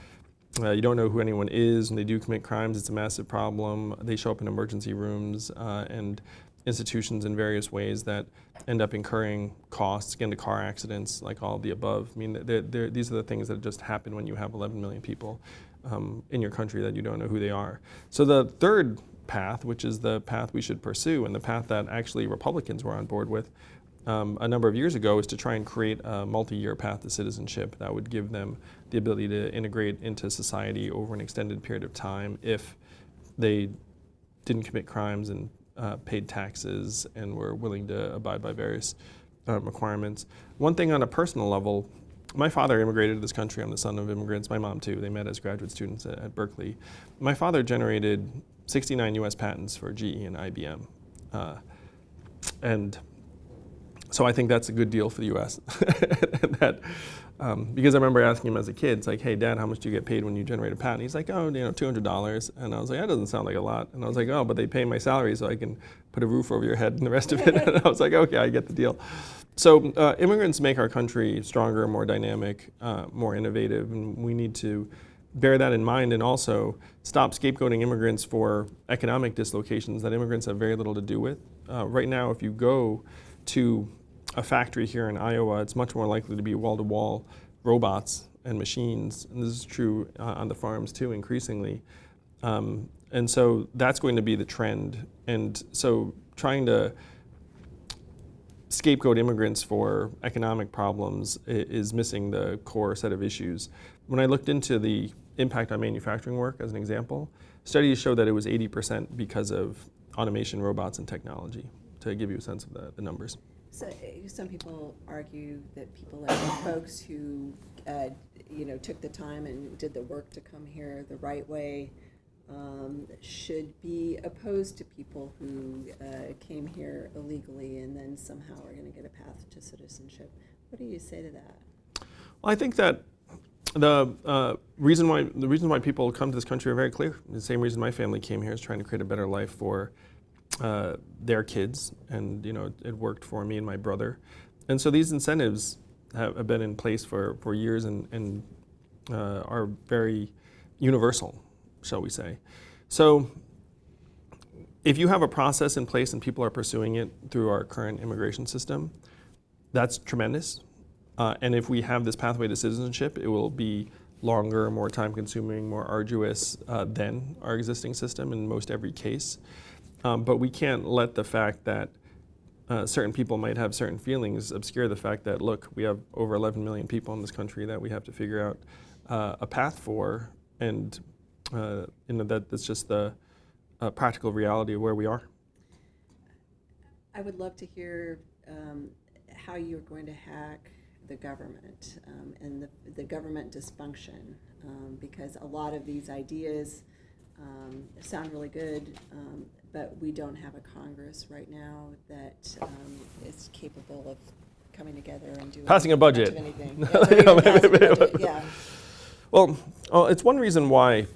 you don't know who anyone is. When they do commit crimes, it's a massive problem. They show up in emergency rooms and institutions in various ways that end up incurring costs, get into car accidents, like all of the above. I mean, these are the things that just happen when you have 11 million people in your country that you don't know who they are. So the third path, which is the path we should pursue, and the path that actually Republicans were on board with a number of years ago, is to try and create a multi-year path to citizenship that would give them the ability to integrate into society over an extended period of time if they didn't commit crimes and paid taxes and were willing to abide by various requirements. One thing on a personal level, my father immigrated to this country. I'm the son of immigrants. My mom too. They met as graduate students at Berkeley. My father generated 69 US patents for GE and IBM. And so I think that's a good deal for the US. Because I remember asking him as a kid, it's like, hey, Dad, how much do you get paid when you generate a patent? He's like, oh, $200. And I was like, that doesn't sound like a lot. And I was like, oh, but they pay my salary so I can put a roof over your head and the rest of it. And I was like, okay, I get the deal. So immigrants make our country stronger, more dynamic, more innovative, and we need to bear that in mind and also stop scapegoating immigrants for economic dislocations that immigrants have very little to do with. Right now, if you go to a factory here in Iowa, it's much more likely to be wall-to-wall robots and machines, and this is true on the farms too, increasingly. And so that's going to be the trend. And so trying to scapegoat immigrants for economic problems is missing the core set of issues. When I looked into the impact on manufacturing work, as an example, studies show that it was 80% because of automation, robots, and technology, to give you a sense of the numbers. So some people argue that people like folks who took the time and did the work to come here the right way should be opposed to people who came here illegally and then somehow are going to get a path to citizenship. What do you say to that? Well, I think that the reason why people come to this country are very clear. The same reason my family came here is trying to create a better life for their kids, and it worked for me and my brother. And so these incentives have been in place for years and are very universal, shall we say. So if you have a process in place and people are pursuing it through our current immigration system, that's tremendous. And if we have this pathway to citizenship, it will be longer, more time-consuming, more arduous than our existing system in most every case. But we can't let the fact that certain people might have certain feelings obscure the fact that, look, we have over 11 million people in this country that we have to figure out a path for, and that's just the practical reality of where we are. I would love to hear how you're going to hack the government and the government dysfunction, because a lot of these ideas sound really good, but we don't have a Congress right now that is capable of coming together and doing Passing a budget. much of anything. Yeah, or even passing a budget, yeah. Well, it's one reason why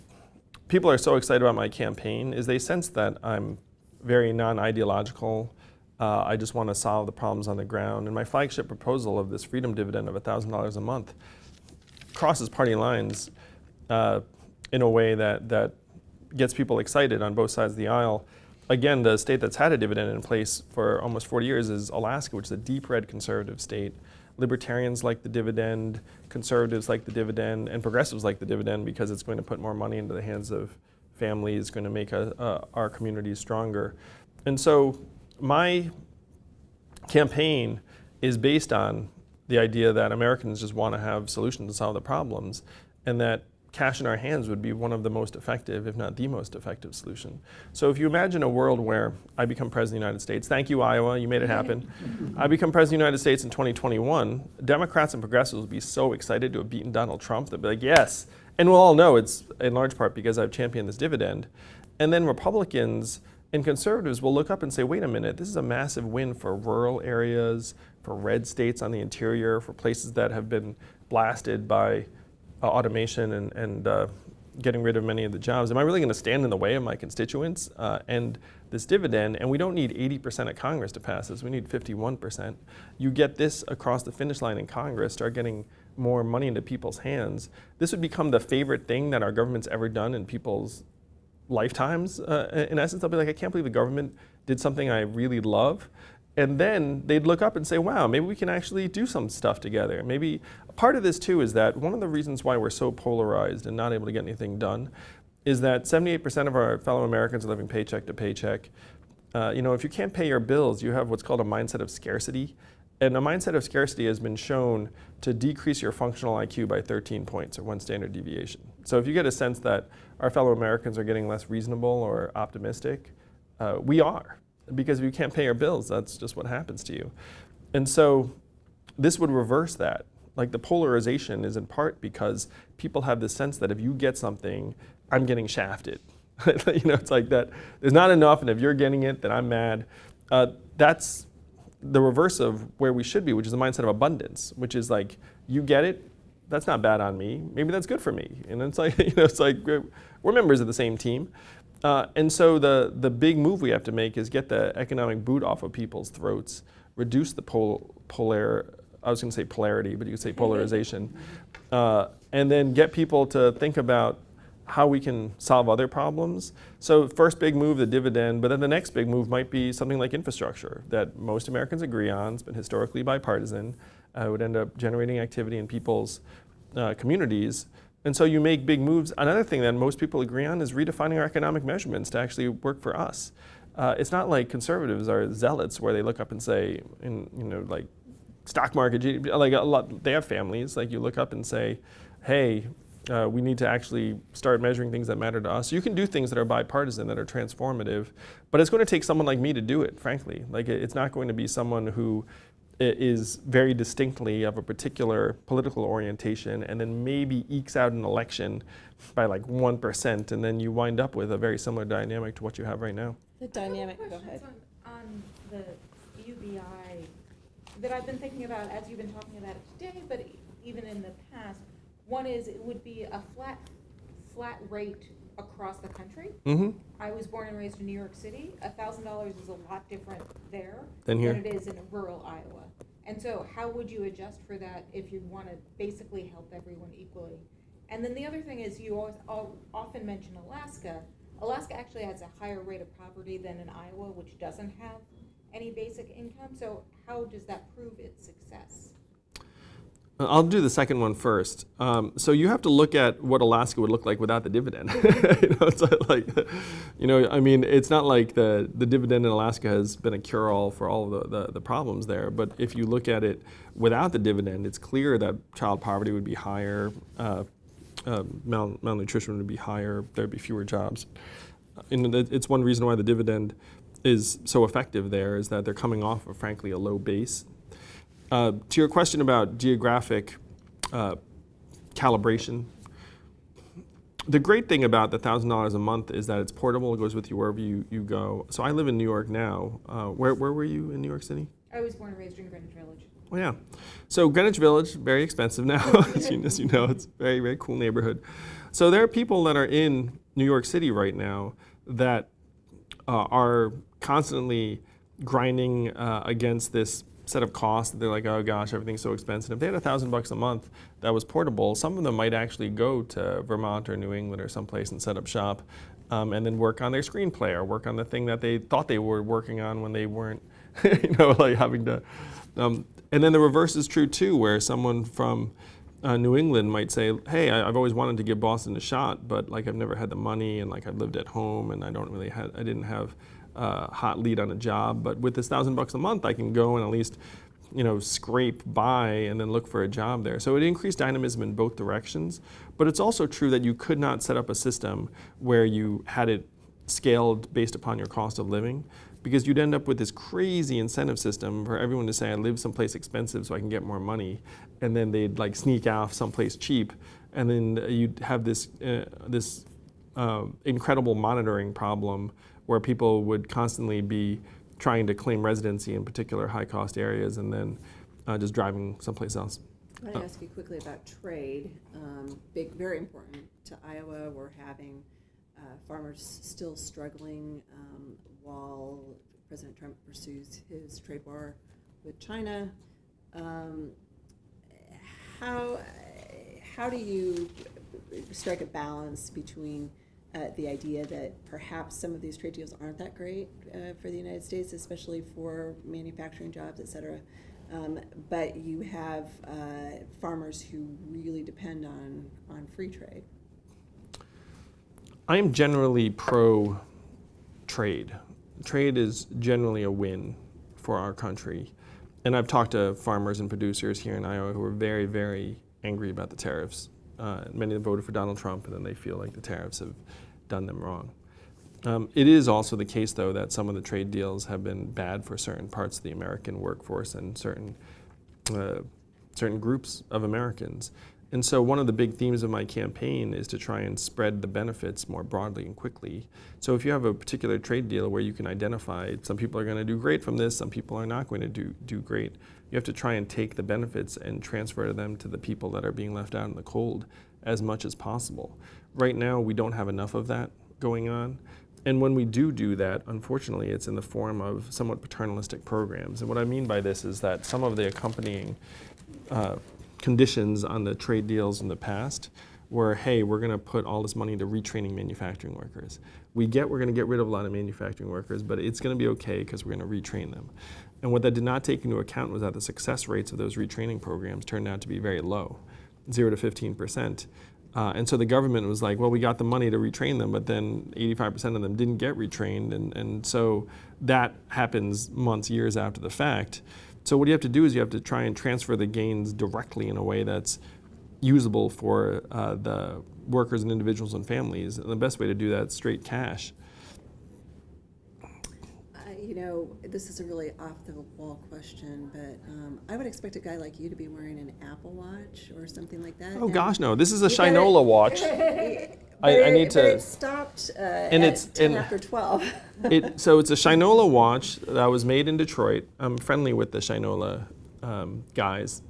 people are so excited about my campaign is they sense that I'm very non-ideological. I just want to solve the problems on the ground. And my flagship proposal of this freedom dividend of $1,000 a month crosses party lines in a way that gets people excited on both sides of the aisle. Again, the state that's had a dividend in place for almost 40 years is Alaska, which is a deep red conservative state. Libertarians like the dividend, conservatives like the dividend, and progressives like the dividend because it's going to put more money into the hands of families, going to make our communities stronger. And so my campaign is based on the idea that Americans just want to have solutions to solve the problems, and that cash in our hands would be one of the most effective, if not the most effective solution. So if you imagine a world where I become president of the United States, thank you, Iowa, you made it happen. I become president of the United States in 2021, Democrats and progressives will be so excited to have beaten Donald Trump, they'll be like, yes. And we'll all know it's in large part because I've championed this dividend. And then Republicans and conservatives will look up and say, wait a minute, this is a massive win for rural areas, for red states on the interior, for places that have been blasted by automation and getting rid of many of the jobs. Am I really going to stand in the way of my constituents and this dividend? And we don't need 80% of Congress to pass this. We need 51%. You get this across the finish line in Congress, start getting more money into people's hands. This would become the favorite thing that our government's ever done in people's lifetimes. In essence, they'll be like, I can't believe the government did something I really love. And then they'd look up and say, wow, maybe we can actually do some stuff together. Maybe part of this too is that one of the reasons why we're so polarized and not able to get anything done is that 78% of our fellow Americans are living paycheck to paycheck. If you can't pay your bills, you have what's called a mindset of scarcity. And a mindset of scarcity has been shown to decrease your functional IQ by 13 points, or one standard deviation. So if you get a sense that our fellow Americans are getting less reasonable or optimistic, we are. Because if you can't pay your bills, that's just what happens to you. And so this would reverse that. Like the polarization is in part because people have this sense that if you get something, I'm getting shafted. It's like that. There's not enough, and if you're getting it, then I'm mad. That's the reverse of where we should be, which is the mindset of abundance, which is like, you get it, that's not bad on me. Maybe that's good for me. And it's like, it's like we're members of the same team. And so the big move we have to make is get the economic boot off of people's throats, reduce the I was going to say polarity, but you could say polarization, and then get people to think about how we can solve other problems. So first big move, the dividend, but then the next big move might be something like infrastructure that most Americans agree on. It's been historically bipartisan. Would end up generating activity in people's communities. And so you make big moves. Another thing that most people agree on is redefining our economic measurements to actually work for us. It's not like conservatives are zealots where they look up and say, like stock market, like a lot, they have families. Like you look up and say, hey, we need to actually start measuring things that matter to us. You can do things that are bipartisan, that are transformative, but it's going to take someone like me to do it, frankly. Like it's not going to be someone who is very distinctly of a particular political orientation and then maybe ekes out an election by like 1%, and then you wind up with a very similar dynamic to what you have right now. The dynamic, go ahead. On the UBI that I've been thinking about as you've been talking about it today, but even in the past. One is it would be a flat rate across the country. Mm-hmm. I was born and raised in New York City. $1,000 is a lot different there than here. Than it is in rural Iowa. And so how would you adjust for that if you want to basically help everyone equally? And then the other thing is you often mention Alaska. Alaska actually has a higher rate of poverty than in Iowa, which doesn't have any basic income. So how does that prove its success? I'll do the second one first. So you have to look at what Alaska would look like without the dividend. It's like, I mean, it's not like the dividend in Alaska has been a cure-all for all of the problems there. But if you look at it without the dividend, it's clear that child poverty would be higher, malnutrition would be higher, there'd be fewer jobs. and it's one reason why the dividend is so effective there, is that they're coming off of, frankly, a low base. To your question about geographic calibration, the great thing about the $1,000 a month is that it's portable. It goes with you wherever you go. So I live in New York now. Where were you in New York City? I was born and raised in Greenwich Village. Oh, yeah. So Greenwich Village, very expensive now, as you know. It's a very, very cool neighborhood. So there are people that are in New York City right now that are constantly grinding against this set of costs. They're like, oh gosh, everything's so expensive. If they had $1,000 a month that was portable, some of them might actually go to Vermont or New England or someplace and set up shop and then work on their screenplay or work on the thing that they thought they were working on when they weren't, like having to. And then the reverse is true too, where someone from New England might say, hey, I've always wanted to give Boston a shot, but like I've never had the money, and like I've lived at home, and I didn't have a hot lead on a job. But with this $1,000 a month, I can go and at least, scrape by and then look for a job there. So it increased dynamism in both directions. But it's also true that you could not set up a system where you had it scaled based upon your cost of living, because you'd end up with this crazy incentive system for everyone to say, I live someplace expensive so I can get more money, and then they'd like sneak off someplace cheap, and then you'd have this incredible monitoring problem where people would constantly be trying to claim residency in particular high-cost areas and then just driving someplace else. I want to ask you quickly about trade. Big, very important to Iowa. We're having farmers still struggling while President Trump pursues his trade war with China. How do you strike a balance between the idea that perhaps some of these trade deals aren't that great for the United States, especially for manufacturing jobs, et cetera, but you have farmers who really depend on free trade? I am generally pro-trade. Trade is generally a win for our country. And I've talked to farmers and producers here in Iowa who are very, very angry about the tariffs. Many of them voted for Donald Trump, and then they feel like the tariffs have done them wrong. It is also the case, though, that some of the trade deals have been bad for certain parts of the American workforce and certain groups of Americans. And so one of the big themes of my campaign is to try and spread the benefits more broadly and quickly. So if you have a particular trade deal where you can identify some people are going to do great from this, some people are not going to do great, you have to try and take the benefits and transfer them to the people that are being left out in the cold as much as possible. Right now, we don't have enough of that going on. And when we do that, unfortunately, it's in the form of somewhat paternalistic programs. And what I mean by this is that some of the accompanying conditions on the trade deals in the past were, hey, we're going to put all this money into retraining manufacturing workers. We're going to get rid of a lot of manufacturing workers, but it's going to be okay because we're going to retrain them. And what that did not take into account was that the success rates of those retraining programs turned out to be very low, 0 to 15%. And so the government was like, well, we got the money to retrain them, but then 85% of them didn't get retrained. And so that happens months, years after the fact. So what you have to do is you have to try and transfer the gains directly in a way that's usable for the workers and individuals and families. And the best way to do that is straight cash. This is a really off-the-wall question, but I would expect a guy like you to be wearing an Apple Watch or something like that. Oh, gosh, no. This is a Shinola watch. I need to. But it stopped and at 10 after 12. So it's a Shinola watch that was made in Detroit. I'm friendly with the Shinola guys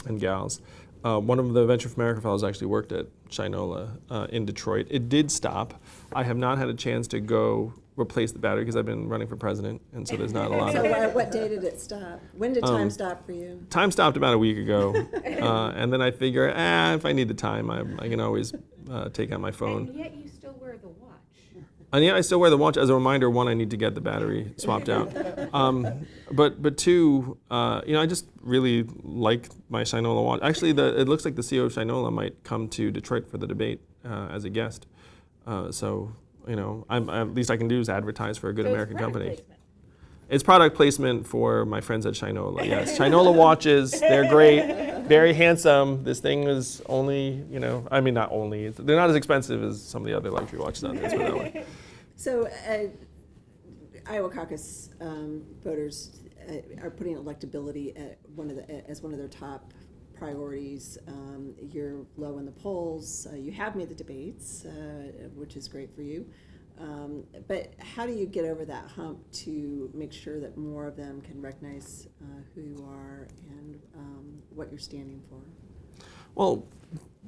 and gals. One of the Venture for America fellows actually worked at Shinola in Detroit. It did stop. I have not had a chance to go replace the battery because I've been running for president, and so there's not a lot of... So what day did it stop? When did time stop for you? Time stopped about a week ago, and then I figure, if I need the time, I can always take out my phone. And yet you still wear the watch. And yeah, I still wear the watch as a reminder. One, I need to get the battery swapped out. But two, I just really like my Shinola watch. Actually, it looks like the CEO of Shinola might come to Detroit for the debate as a guest. At least I can do is advertise for a good American company. Placement. It's product placement for my friends at Shinola, yes. Shinola watches, they're great, very handsome. This thing is only, not only, they're not as expensive as some of the other luxury watches out there, let's put it that way. So, Iowa caucus voters are putting electability at as one of their top priorities. You're low in the polls. You have made the debates, which is great for you. But how do you get over that hump to make sure that more of them can recognize who you are and what you're standing for? Well,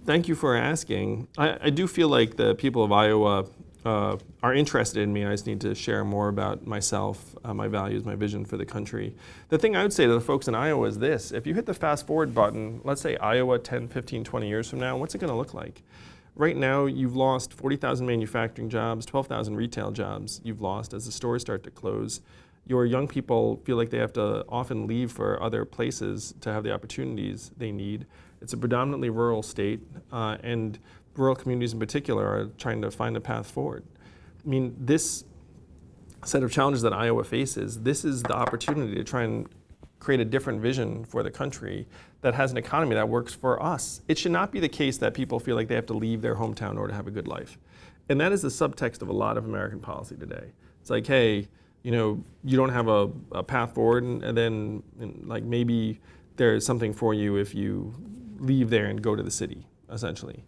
thank you for asking. I do feel like the people of Iowa are interested in me. I just need to share more about myself, my values, my vision for the country. The thing I would say to the folks in Iowa is this: if you hit the fast forward button, let's say Iowa 10, 15, 20 years from now, what's it going to look like? Right now, you've lost 40,000 manufacturing jobs, 12,000 retail jobs you've lost as the stores start to close. Your young people feel like they have to often leave for other places to have the opportunities they need. It's a predominantly rural state, and rural communities in particular are trying to find a path forward. I mean, this set of challenges that Iowa faces, this is the opportunity to try and create a different vision for the country that has an economy that works for us. It should not be the case that people feel like they have to leave their hometown in order to have a good life. And that is the subtext of a lot of American policy today. It's like, hey, you know, you don't have a path forward, and then like maybe there's something for you if you leave there and go to the city, essentially.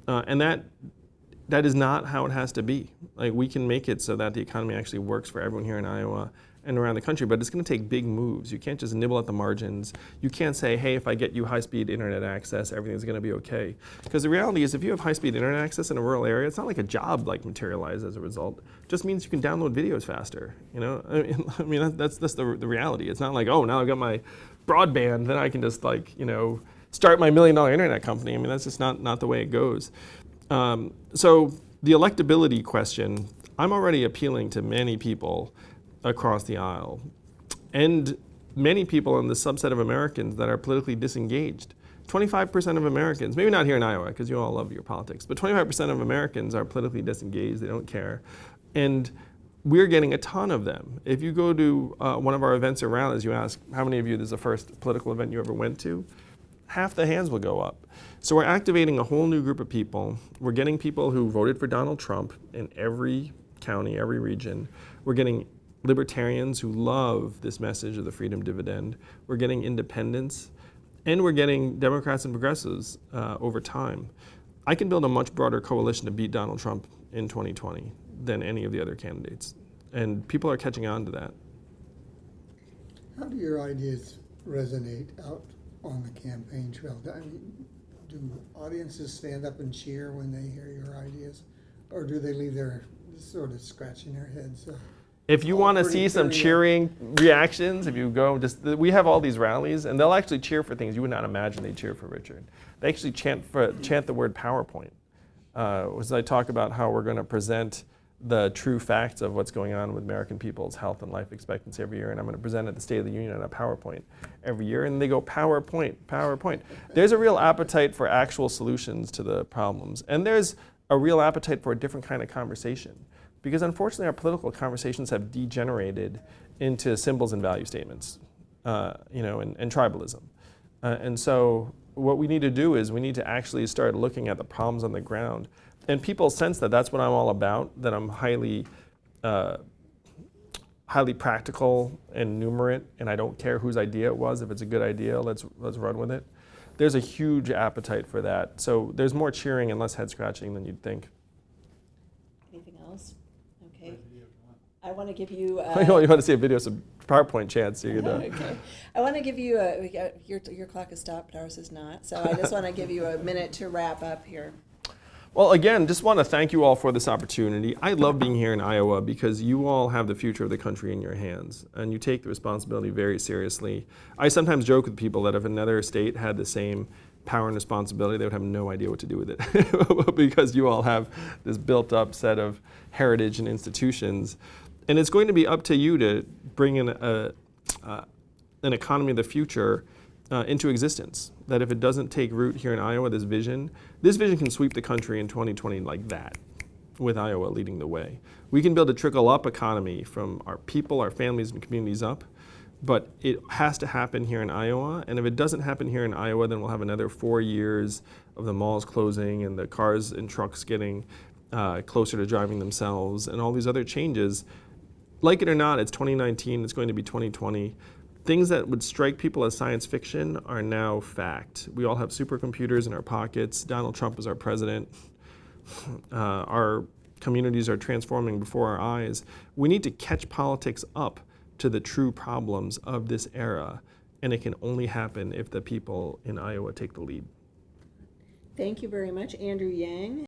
And that is not how it has to be. Like, we can make it so that the economy actually works for everyone here in Iowa and around the country, but it's going to take big moves. You can't just nibble at the margins. You can't say, hey, if I get you high-speed internet access, everything's going to be okay. Because the reality is, if you have high-speed internet access in a rural area, it's not like a job like materialized as a result. It just means you can download videos faster. You know, I mean that's the reality. It's not like, oh, now I've got my broadband, then I can just, like, you know, start my $1 million internet company. I mean, that's just not the way it goes. So the electability question, I'm already appealing to many people across the aisle, and many people in the subset of Americans that are politically disengaged. 25% of Americans, maybe not here in Iowa because you all love your politics, but 25% of Americans are politically disengaged. They don't care. And we're getting a ton of them. If you go to one of our events or rallies, you ask, how many of you, this is the first political event you ever went to? Half the hands will go up. So we're activating a whole new group of people. We're getting people who voted for Donald Trump in every county, every region. We're getting libertarians who love this message of the freedom dividend. We're getting independents, and we're getting Democrats and progressives over time. I can build a much broader coalition to beat Donald Trump in 2020 than any of the other candidates. And people are catching on to that. How do your ideas resonate out on the campaign trail? I mean, do audiences stand up and cheer when they hear your ideas? Or do they leave there sort of scratching their heads? If you want to see some cheering reactions, if you go, we have all these rallies, and they'll actually cheer for things you would not imagine they cheer for Richard. They actually chant the word PowerPoint. As I talk about how we're going to present the true facts of what's going on with American people's health and life expectancy every year, and I'm going to present at the State of the Union on a PowerPoint every year, and they go, PowerPoint, PowerPoint. There's a real appetite for actual solutions to the problems, and there's a real appetite for a different kind of conversation. Because unfortunately, our political conversations have degenerated into symbols and value statements, you know, and tribalism. And so what we need to do is we need to actually start looking at the problems on the ground. And people sense that that's what I'm all about, that I'm highly practical and numerate, and I don't care whose idea it was. If it's a good idea, let's run with it. There's a huge appetite for that. So there's more cheering and less head scratching than you'd think. Anything else? Okay. I want to give you. You want to see a video, some PowerPoint chants. You're gonna. Okay. I want to give you your clock has stopped. Ours is not. So I just want to give you a minute to wrap up here. Well, again, just want to thank you all for this opportunity. I love being here in Iowa because you all have the future of the country in your hands, and you take the responsibility very seriously. I sometimes joke with people that if another state had the same power and responsibility, they would have no idea what to do with it because you all have this built-up set of heritage and institutions. And it's going to be up to you to bring in an economy of the future into existence. That if it doesn't take root here in Iowa, this vision can sweep the country in 2020 like that, with Iowa leading the way. We can build a trickle-up economy from our people, our families, and communities up, but it has to happen here in Iowa, and if it doesn't happen here in Iowa, then we'll have another 4 years of the malls closing and the cars and trucks getting closer to driving themselves, and all these other changes. Like it or not, it's 2019, it's going to be 2020. Things that would strike people as science fiction are now fact. We all have supercomputers in our pockets. Donald Trump is our president. Our communities are transforming before our eyes. We need to catch politics up to the true problems of this era, and it can only happen if the people in Iowa take the lead. Thank you very much, Andrew Yang.